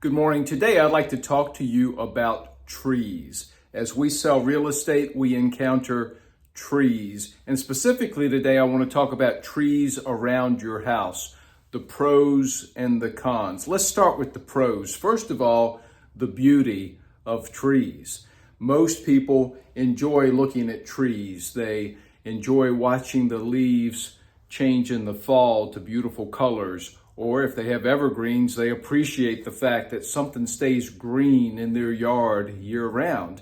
Good morning. Today I'd like to talk to you about trees. As we sell real estate, we encounter trees. And specifically today I want to talk about trees around your house, the pros and the cons. Let's start with the pros. First of all, the beauty of trees. Most people enjoy looking at trees. They enjoy watching the leaves change in the fall to beautiful colors. Or if they have evergreens, they appreciate the fact that something stays green in their yard year round.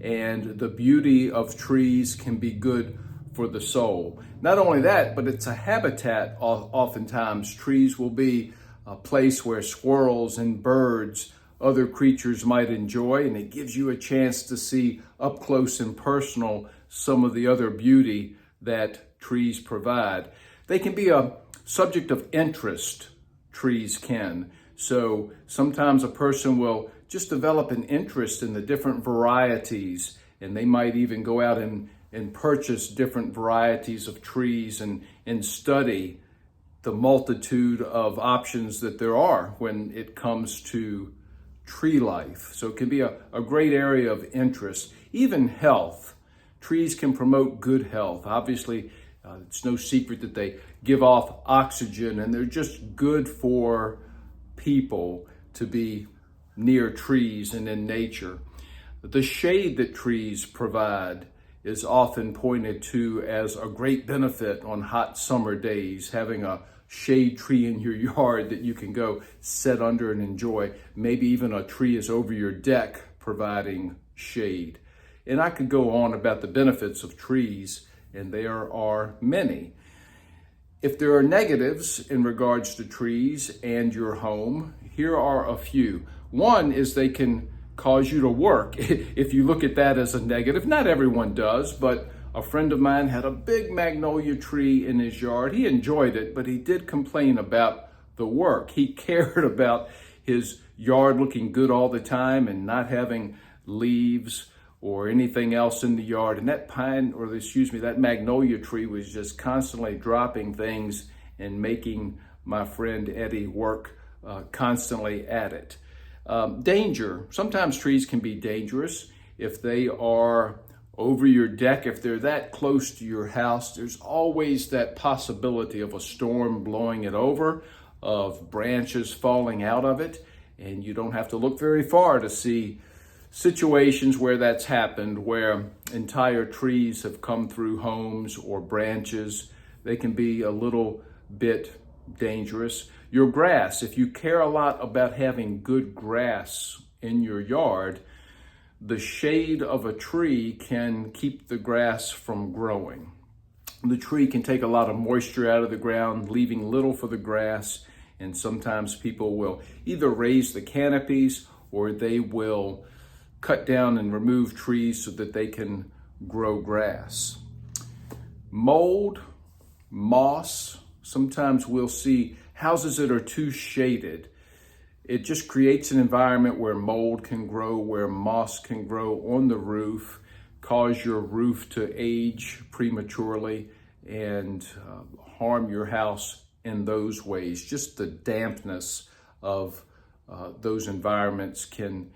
And the beauty of trees can be good for the soul. Not only that, but it's a habitat. Oftentimes, trees will be a place where squirrels and birds, other creatures might enjoy, and it gives you a chance to see up close and personal some of the other beauty that trees provide. They can be a subject of interest. Trees can. So sometimes a person will just develop an interest in the different varieties, and they might even go out and purchase different varieties of trees and study the multitude of options that there are when it comes to tree life. So it can be a great area of interest. Even health. Trees can promote good health. Obviously, it's no secret that they give off oxygen, and they're just good for people to be near trees and in nature. The shade that trees provide is often pointed to as a great benefit on hot summer days, having a shade tree in your yard that you can go sit under and enjoy. Maybe even a tree is over your deck providing shade. And I could go on about the benefits of trees, and there are many. If there are negatives in regards to trees and your home, here are a few. One is they can cause you to work. If you look at that as a negative, not everyone does, but a friend of mine had a big magnolia tree in his yard. He enjoyed it, but he did complain about the work. He cared about his yard looking good all the time and not having leaves or anything else in the yard. And that magnolia tree was just constantly dropping things and making my friend Eddie work constantly at it. Danger. Sometimes trees can be dangerous. If they are over your deck, if they're that close to your house, there's always that possibility of a storm blowing it over, of branches falling out of it, and you don't have to look very far to see situations where that's happened, where entire trees have come through homes or branches. They can be a little bit dangerous. Your grass, if you care a lot about having good grass in your yard, the shade of a tree can keep the grass from growing. The tree can take a lot of moisture out of the ground, leaving little for the grass, and sometimes people will either raise the canopies or they will cut down and remove trees so that they can grow grass. Mold, moss, sometimes we'll see houses that are too shaded. It just creates an environment where mold can grow, where moss can grow on the roof, cause your roof to age prematurely and harm your house in those ways. Just the dampness of those environments can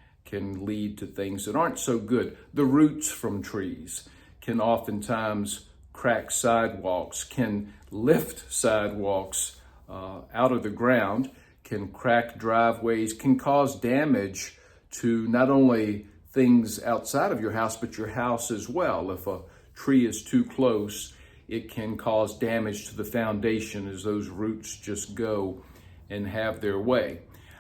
lead to things that aren't so good. The roots from trees can oftentimes crack sidewalks, can lift sidewalks out of the ground, can crack driveways, can cause damage to not only things outside of your house, but your house as well. If a tree is too close, it can cause damage to the foundation as those roots just go and have their way.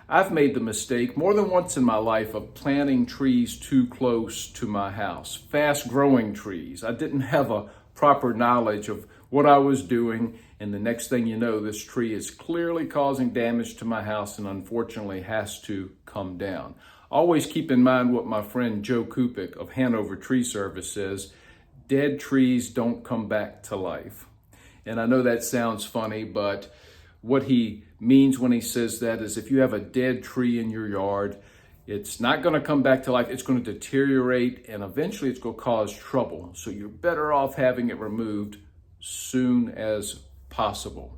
I've made the mistake more than once in my life of planting trees too close to my house, fast-growing trees. I didn't have a proper knowledge of what I was doing, and the next thing you know, this tree is clearly causing damage to my house and unfortunately has to come down. Always keep in mind what my friend Joe Kupik of Hanover Tree Service says: dead trees don't come back to life. And I know that sounds funny, but what he means when he says that is if you have a dead tree in your yard, it's not going to come back to life. It's going to deteriorate, and eventually it's going to cause trouble. So you're better off having it removed soon as possible.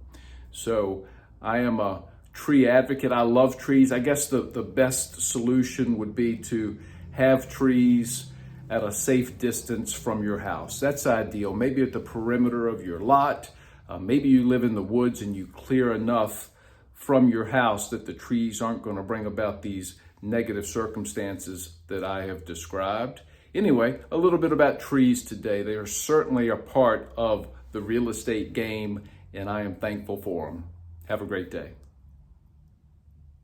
So I am a tree advocate. I love trees. I guess the best solution would be to have trees at a safe distance from your house. That's ideal. Maybe at the perimeter of your lot. Maybe you live in the woods and you clear enough from your house that the trees aren't going to bring about these negative circumstances that I have described. Anyway, a little bit about trees today. They are certainly a part of the real estate game, and I am thankful for them. Have a great day.